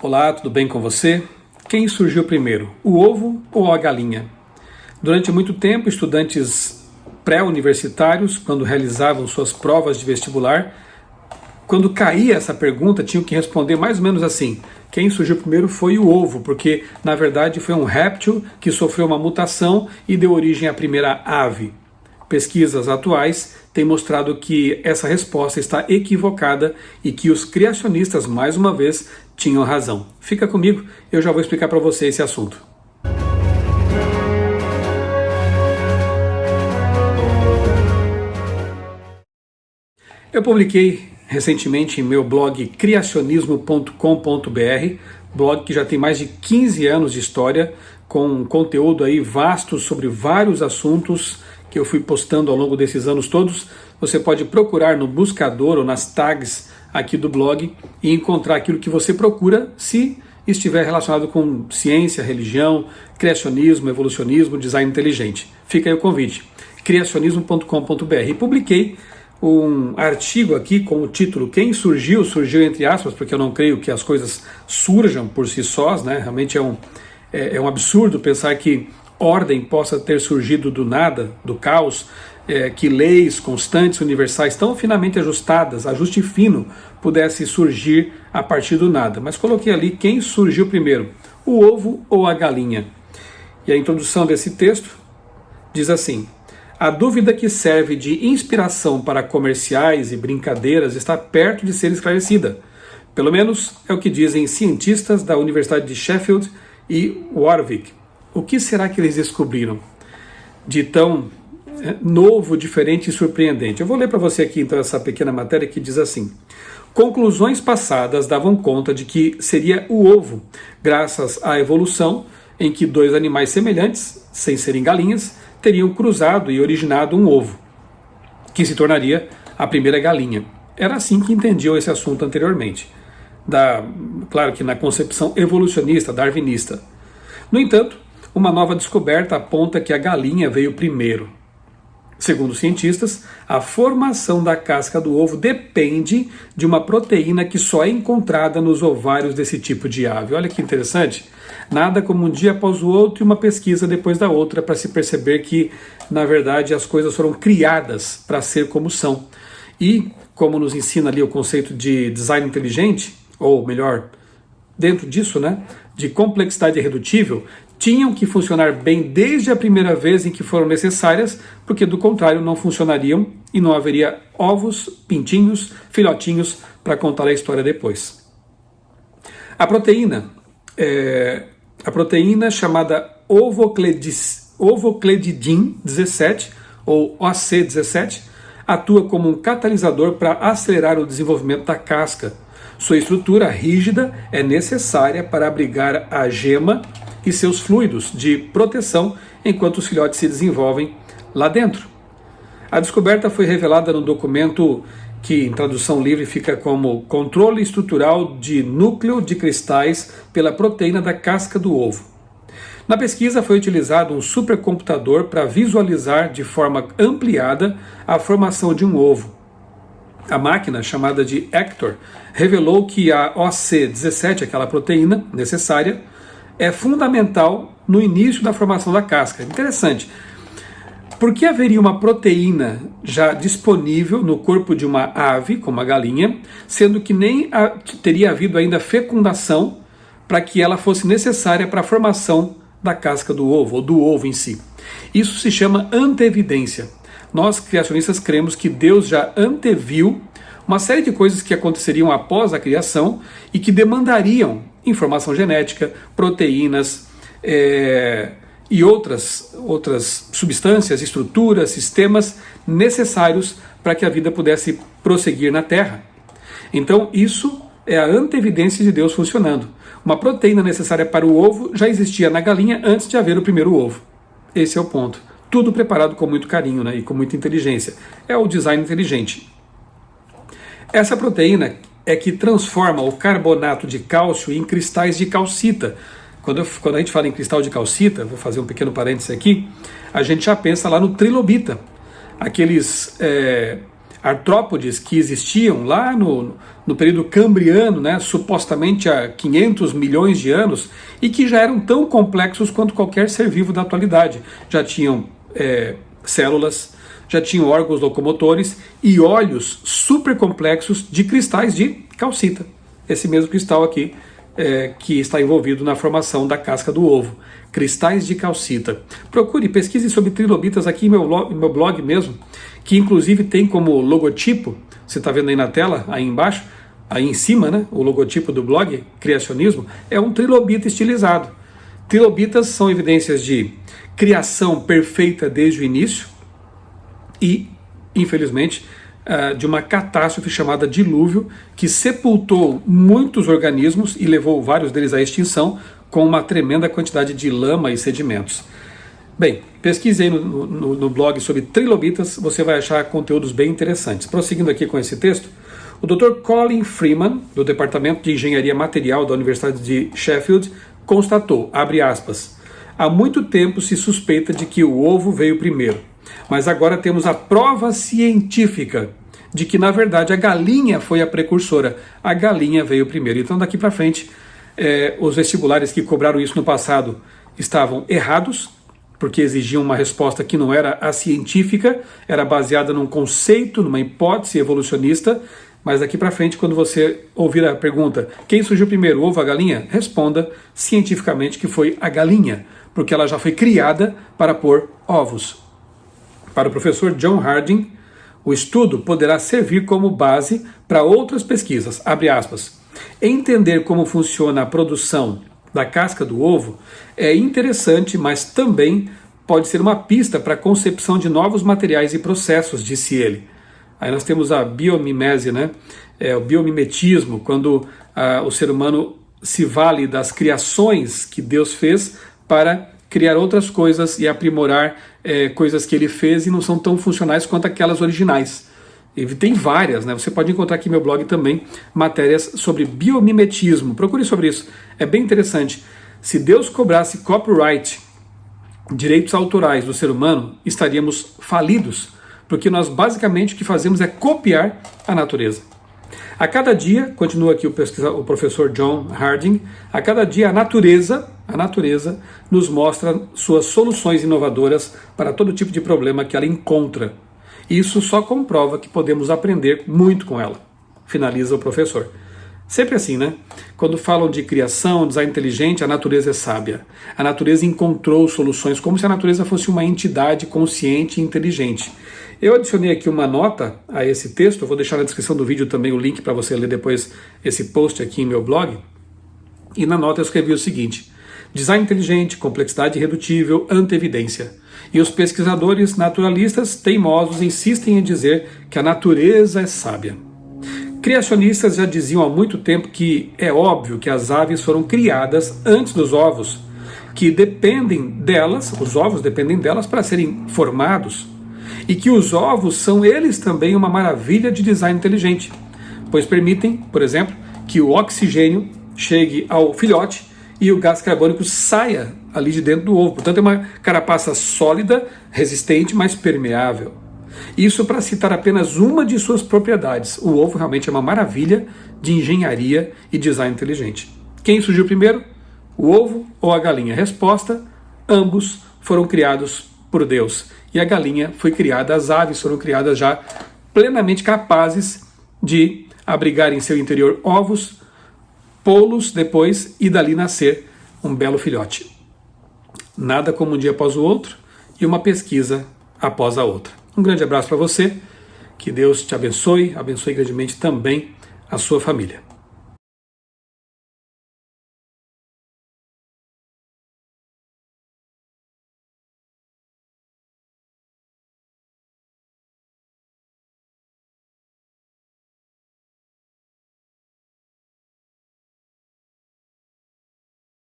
Olá, tudo bem com você? Quem surgiu primeiro, o ovo ou a galinha? Durante muito tempo, estudantes pré-universitários, quando realizavam suas provas de vestibular, quando caía essa pergunta, tinham que responder mais ou menos assim: quem surgiu primeiro foi o ovo, porque na verdade foi um réptil que sofreu uma mutação e deu origem à primeira ave. Pesquisas atuais têm mostrado que essa resposta está equivocada e que os criacionistas, mais uma vez, tinham razão. Fica comigo, eu já vou explicar para você esse assunto. Eu publiquei recentemente em meu blog criacionismo.com.br, blog que já tem mais de 15 anos de história, com conteúdo aí vasto sobre vários assuntos que eu fui postando ao longo desses anos todos. Você pode procurar no buscador ou nas tags aqui do blog e encontrar aquilo que você procura, se estiver relacionado com ciência, religião, criacionismo, evolucionismo, design inteligente. Fica aí o convite, criacionismo.com.br. E publiquei um artigo aqui com o título "Quem surgiu?", surgiu entre aspas, porque eu não creio que as coisas surjam por si sós, né? Realmente é um absurdo pensar que ordem possa ter surgido do nada, do caos, que leis constantes, universais, tão finamente ajustadas, ajuste fino, pudesse surgir a partir do nada. Mas coloquei ali quem surgiu primeiro, o ovo ou a galinha. E a introdução desse texto diz assim: a dúvida que serve de inspiração para comerciais e brincadeiras está perto de ser esclarecida. Pelo menos é o que dizem cientistas da Universidade de Sheffield e Warwick. O que será que eles descobriram de tão novo, diferente e surpreendente? Eu vou ler para você aqui então essa pequena matéria que diz assim: conclusões passadas davam conta de que seria o ovo, graças à evolução em que dois animais semelhantes, sem serem galinhas, teriam cruzado e originado um ovo, que se tornaria a primeira galinha. Era assim que entendiam esse assunto anteriormente, claro que na concepção evolucionista, darwinista. No entanto, uma nova descoberta aponta que a galinha veio primeiro. Segundo os cientistas, a formação da casca do ovo depende de uma proteína que só é encontrada nos ovários desse tipo de ave. Olha que interessante. Nada como um dia após o outro e uma pesquisa depois da outra para se perceber que, na verdade, as coisas foram criadas para ser como são. E, como nos ensina ali o conceito de design inteligente, ou melhor, dentro disso, né, de complexidade irredutível, tinham que funcionar bem desde a primeira vez em que foram necessárias, porque do contrário não funcionariam e não haveria ovos, pintinhos, filhotinhos para contar a história depois. A proteína chamada ovocledidin 17, ou OC17, atua como um catalisador para acelerar o desenvolvimento da casca. Sua estrutura rígida é necessária para abrigar a gema e seus fluidos de proteção enquanto os filhotes se desenvolvem lá dentro. A descoberta foi revelada no documento que, em tradução livre, fica como Controle Estrutural de Núcleo de Cristais pela Proteína da Casca do Ovo. Na pesquisa foi utilizado um supercomputador para visualizar de forma ampliada a formação de um ovo. A máquina, chamada de Hector, revelou que a OC17, aquela proteína necessária, é fundamental no início da formação da casca. Interessante. Por que haveria uma proteína já disponível no corpo de uma ave, como a galinha, sendo que nem teria havido ainda fecundação para que ela fosse necessária para a formação da casca do ovo, ou do ovo em si? Isso se chama anteevidência. Nós, criacionistas, cremos que Deus já anteviu uma série de coisas que aconteceriam após a criação e que demandariam informação genética, proteínas e outras substâncias, estruturas, sistemas necessários para que a vida pudesse prosseguir na Terra. Então isso é a anteevidência de Deus funcionando. Uma proteína necessária para o ovo já existia na galinha antes de haver o primeiro ovo. Esse é o ponto. Tudo preparado com muito carinho, né, e com muita inteligência. É o design inteligente. Essa proteína é que transforma o carbonato de cálcio em cristais de calcita. Quando a gente fala em cristal de calcita, vou fazer um pequeno parênteses aqui, a gente já pensa lá no trilobita, artrópodes que existiam lá no período cambriano, né, supostamente há 500 milhões de anos, e que já eram tão complexos quanto qualquer ser vivo da atualidade. Já tinham células, já tinham órgãos locomotores e olhos super complexos de cristais de calcita. Esse mesmo cristal aqui que está envolvido na formação da casca do ovo. Cristais de calcita. Procure, pesquise sobre trilobitas aqui no meu blog mesmo, que inclusive tem como logotipo, você está vendo aí na tela, aí embaixo, aí em cima, né, o logotipo do blog, Criacionismo, é um trilobita estilizado. Trilobitas são evidências de criação perfeita desde o início e, infelizmente, de uma catástrofe chamada dilúvio, que sepultou muitos organismos e levou vários deles à extinção, com uma tremenda quantidade de lama e sedimentos. Bem, pesquise aí no blog sobre trilobitas, você vai achar conteúdos bem interessantes. Prosseguindo aqui com esse texto, o Dr. Colin Freeman, do Departamento de Engenharia Material da Universidade de Sheffield, constatou, abre aspas, há muito tempo se suspeita de que o ovo veio primeiro, mas agora temos a prova científica de que, na verdade, a galinha foi a precursora. A galinha veio primeiro. Então, daqui para frente, os vestibulares que cobraram isso no passado estavam errados, porque exigiam uma resposta que não era a científica, era baseada num conceito, numa hipótese evolucionista. Mas daqui para frente, quando você ouvir a pergunta, quem surgiu primeiro, o ovo ou a galinha? Responda cientificamente que foi a galinha, porque ela já foi criada para pôr ovos. Para o professor John Harding, o estudo poderá servir como base para outras pesquisas. Abre aspas. Entender como funciona a produção da casca do ovo é interessante, mas também pode ser uma pista para a concepção de novos materiais e processos, disse ele. Aí nós temos a biomimese, né? O biomimetismo, quando o ser humano se vale das criações que Deus fez para criar outras coisas e aprimorar coisas que ele fez e não são tão funcionais quanto aquelas originais. E tem várias, né? Você pode encontrar aqui no meu blog também matérias sobre biomimetismo. Procure sobre isso, é bem interessante. Se Deus cobrasse copyright, direitos autorais do ser humano, estaríamos falidos, porque nós basicamente o que fazemos é copiar a natureza. A cada dia, continua aqui o professor John Harding, a cada dia a natureza nos mostra suas soluções inovadoras para todo tipo de problema que ela encontra. Isso só comprova que podemos aprender muito com ela, finaliza o professor. Sempre assim, né? Quando falam de criação, design inteligente, a natureza é sábia. A natureza encontrou soluções, como se a natureza fosse uma entidade consciente e inteligente. Eu adicionei aqui uma nota a esse texto, eu vou deixar na descrição do vídeo também o link para você ler depois esse post aqui em meu blog. E na nota eu escrevi o seguinte: design inteligente, complexidade irredutível, anteevidência. E os pesquisadores naturalistas teimosos insistem em dizer que a natureza é sábia. Criacionistas já diziam há muito tempo que é óbvio que as aves foram criadas antes dos ovos, que dependem delas, os ovos dependem delas para serem formados, e que os ovos são eles também uma maravilha de design inteligente, pois permitem, por exemplo, que o oxigênio chegue ao filhote e o gás carbônico saia ali de dentro do ovo. Portanto, é uma carapaça sólida, resistente, mas permeável. Isso para citar apenas uma de suas propriedades. O ovo realmente é uma maravilha de engenharia e design inteligente. Quem surgiu primeiro? O ovo ou a galinha? Resposta: ambos foram criados por Deus. E a galinha foi criada, as aves foram criadas já plenamente capazes de abrigar em seu interior ovos, pô-los depois e dali nascer um belo filhote. Nada como um dia após o outro e uma pesquisa após a outra. Um grande abraço para você, que Deus te abençoe, abençoe grandemente também a sua família.